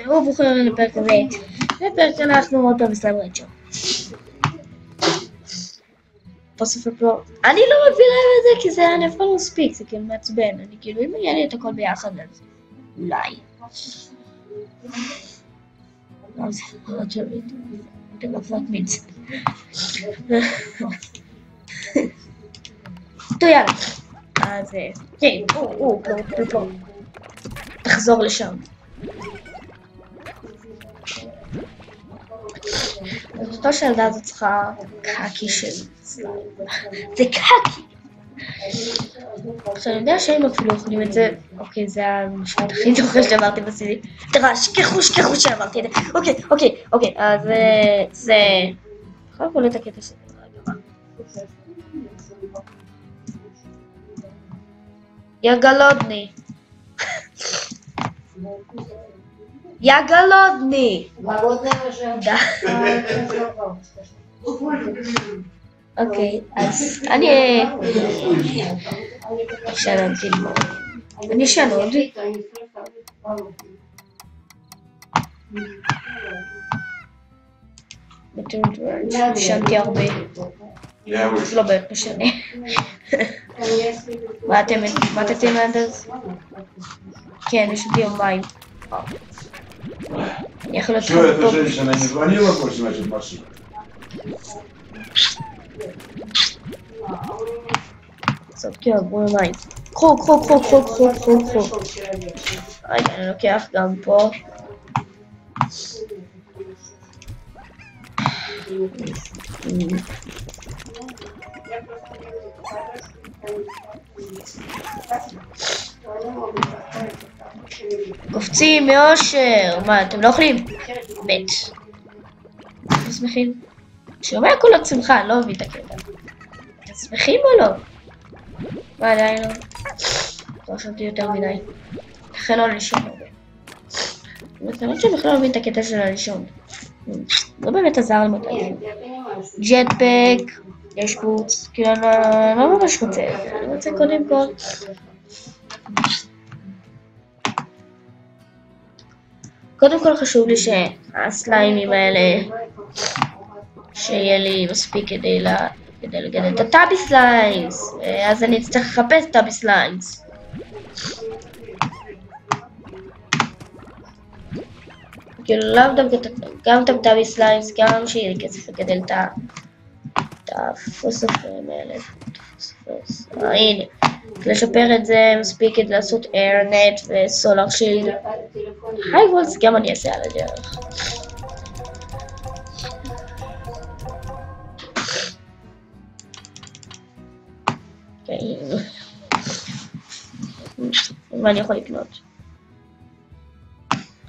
הוא בוחר לפרק הזה. בפרק אנחנו עוד פעם סלאם רצ'ו. אני לא מבינה את זה כי זה אני אף פעם לא מספיק, זה כאילו מעצבן. אני כאילו אם יהיה לי את הכל ביחד אז אולי. אז עוד שביט. אתם מפות מיץ. טוב יאללה. אז כן, פלו. תחזור לשם. אז אותו שהילדה הזאת צריכה קאקי של סליים. זה קאקי! עכשיו אני יודע שהם אפילו אוכלים את זה. אוקיי, זה המשפט הכי דוחה שאמרתי בסידי. תראה, שכחו שאמרתי את זה. אוקיי, אז זה... יכול לקרוא את הקטע שלי. יא גלודני. אוקיי, אז אני שננתי מאוד. אני שנוד. שנתי הרבה. לא באמת משנה. מה אתם עד אז? כן, יש לי יומיים. Что эта женщина не звонила больше, значит, машина? צודקי, בואו מים. קחו. רגע, אני לוקח גם פה. קופצים מאושר. מה, אתם לא אוכלים? בית. אתם שמחים? שומע קולות שמחה, אני לא מבין את הקטע. אתם שמחים או לא? מה, עדיין לא? לא חשבתי יותר מדי. לכן לא לישון הרבה. אני חושב בכלל לא מבין את הקטע של הלישון. לא באמת עזר לי מתי. ג'טפק, יש בוץ, כאילו אני לא ממש רוצה. אני רוצה קודם כל. קודם כל חשוב לי שהסליימים האלה שיהיה לי מספיק כדי לגדל את הטאבי סליימס, אז אני אצטרך לחפש טאבי סליימס. כאילו לאו דווקא גם את הטאבי סליימס, גם שיהיה לי כסף לגדל את הפוספרים האלה. הנה, לשפר את זה מספיק כדי לעשות איירנט וסולר שילד. היי וולס גם אני אעשה על הדרך. מה אני יכול לקנות?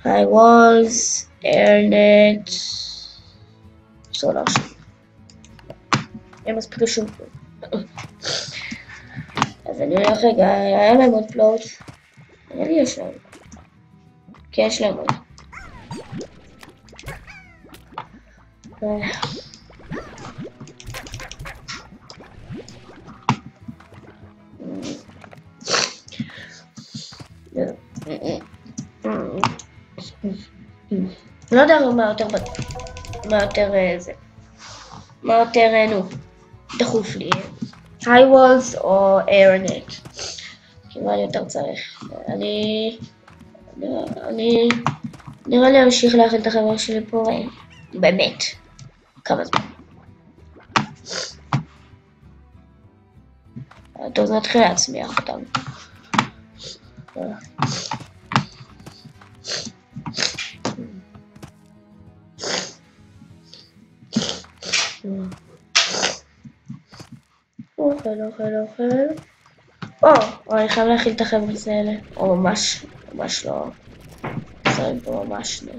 היי וולס, איירנט, סולר שילד. אין מספיק לשום כלום. אז אני הולך רגע, היה להם עוד פלוט. נראה לי יש להם. כן, יש להם עוד. לא יודע מה יותר דחוף לי. היי וולס או איירנט. כמה אני יותר צריך. אני נראה לי אמשיך להכיל את החבר שלי פה באמת. כמה זמן. טוב, זה מתחיל להצמיח אותם. אוכל. אני חייב להכיל את החבר'ה האלה. או ממש לא. שמים פה ממש לא.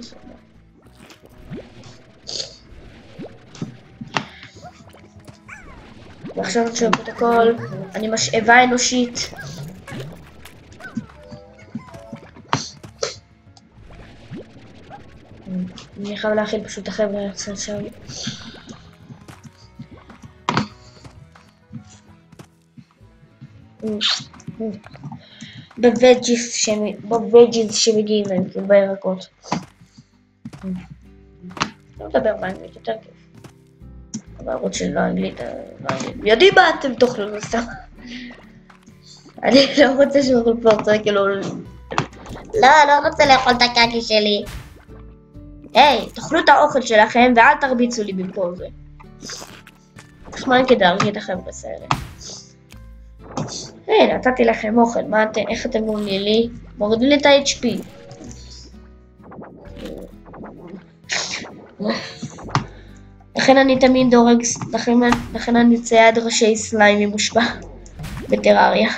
ועכשיו אני שואב את הכל. אני משאבה אנושית. אני חייב להכיל פשוט את החבר'ה אצל שם. בווג'יז שמגיעים להם, כאילו בירקות. לא מדבר באנגלית, יותר כיף. בערוץ של לא אנגלית, יודעים מה אתם תאכלו לסתם. אני לא רוצה שאוכל פלורצה, כאילו... לא רוצה לאכול את הקקי שלי. היי, תאכלו את האוכל שלכם ואל תרביצו לי במקום זה. נחמד כדי להרגיע את החבר'ה האלה. היי, נתתי לכם אוכל, איך אתם אומרים לי? מורדים לי את ה-HP. לכן אני תמיד דורג, לכן אני צייד ראשי סליימי מושפע בטרריה.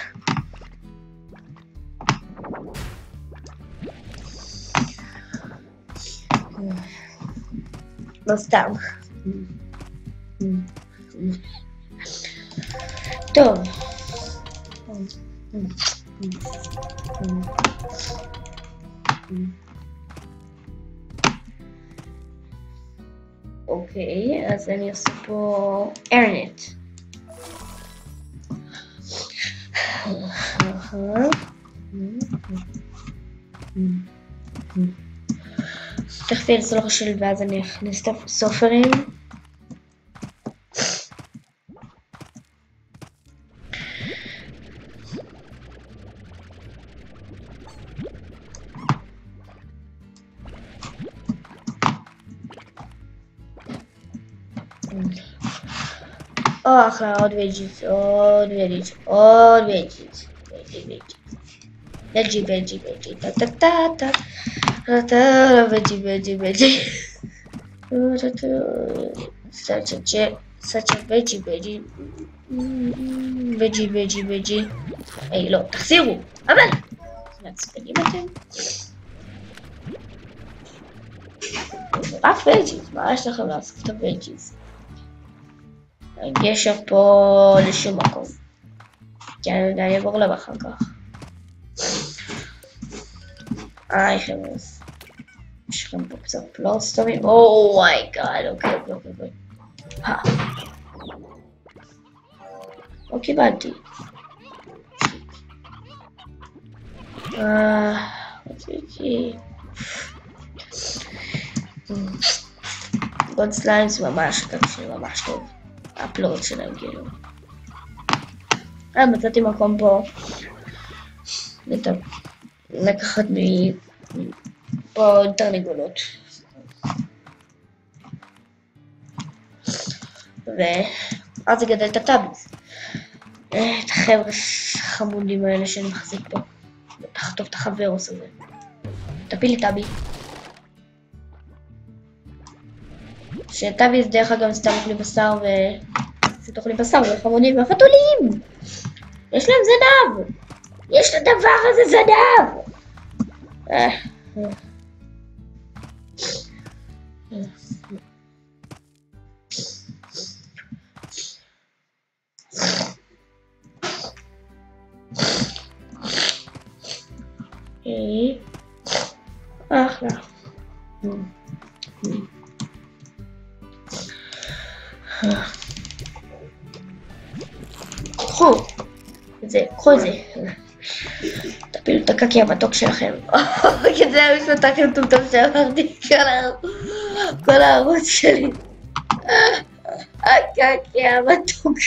לא סתם. טוב. אוקיי, אז אני עושה פה ארנט. תכף יהיה לסלוח שלי ואז אני אכניס את הסופרים. אחלה, עוד וג'יז, וג'י, טה-טה-טה-טה, וג'י, such a וג'י, היי, לא, תחזירו, אבל, מעצבנים אתם? אף וג'יז, מה יש לכם לעשות את הווג'יז? הגשר פה לשום מקום, כי אני אעבור לב אחר כך. היי חבר'ה, יש לכם פה קצת פלוסטרים, אומייגאד, אוקיי. לא קיבלתי. רציתי. גוד סליים זה ממש טוב. הפלוט שלהם כאילו. מצאתי מקום פה. לקחת פה תרנגולות. ואז זה גדל את הטאביס. את החבר'ה החמודים האלה שאני מחזיק פה. תחטוף את החברוס הזה. תפיל לי טאבי. שטאביס דרך אגב סתם אוכלים בשר פשוט אוכלים בשר וחמודים וחתולים. יש להם זנב. יש לדבר הזה זנב. אחלה. קחו את זה. תפילו את הקקי המתוק שלכם. זה המשפט הכי טוב שאמרתי כל הערוץ שלי. הקקי המתוק.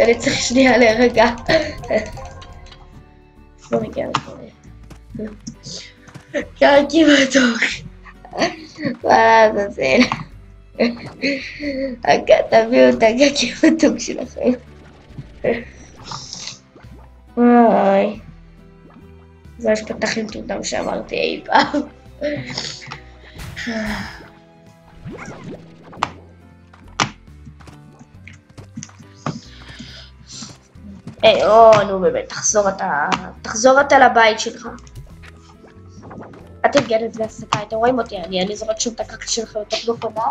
אני צריך שנייה להירגע. לא מגיע לזה. קקי מתוק. וואלה, זה זה. תביאו את הקקי המתוק שלכם. וואי. זה המשפט הכי מטומטם שאמרתי אי פעם. היי, נו באמת, תחזור אתה לבית שלך. אתם גדלת להסקה, אתם רואים אותי, אני זורק שום את הקקי שלך לתוך מכונה.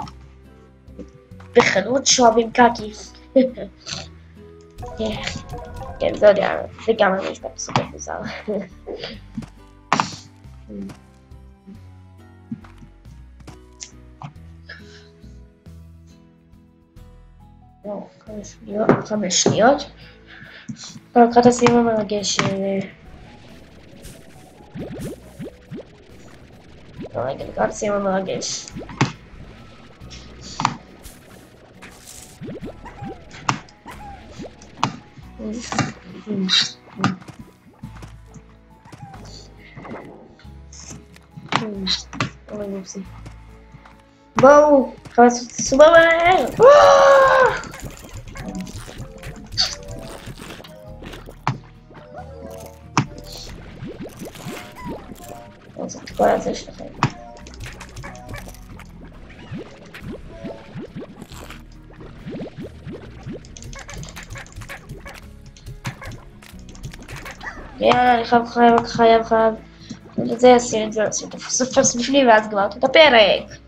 בחנות שואבים קקי. כן, זה יודע, זה גם המשפט סופר מוזר. לא, 5 שניות. לקראת הסיום המרגש. לא, רגע, לקראת הסיום המרגש. בואו, חייב לעשות סובר מהר. זה את כל הזה שלכם. יאללה, אני חייב. את זה עשיתי את זה, עשיתי את הפרס בפנים ואז גמרתי את הפרק.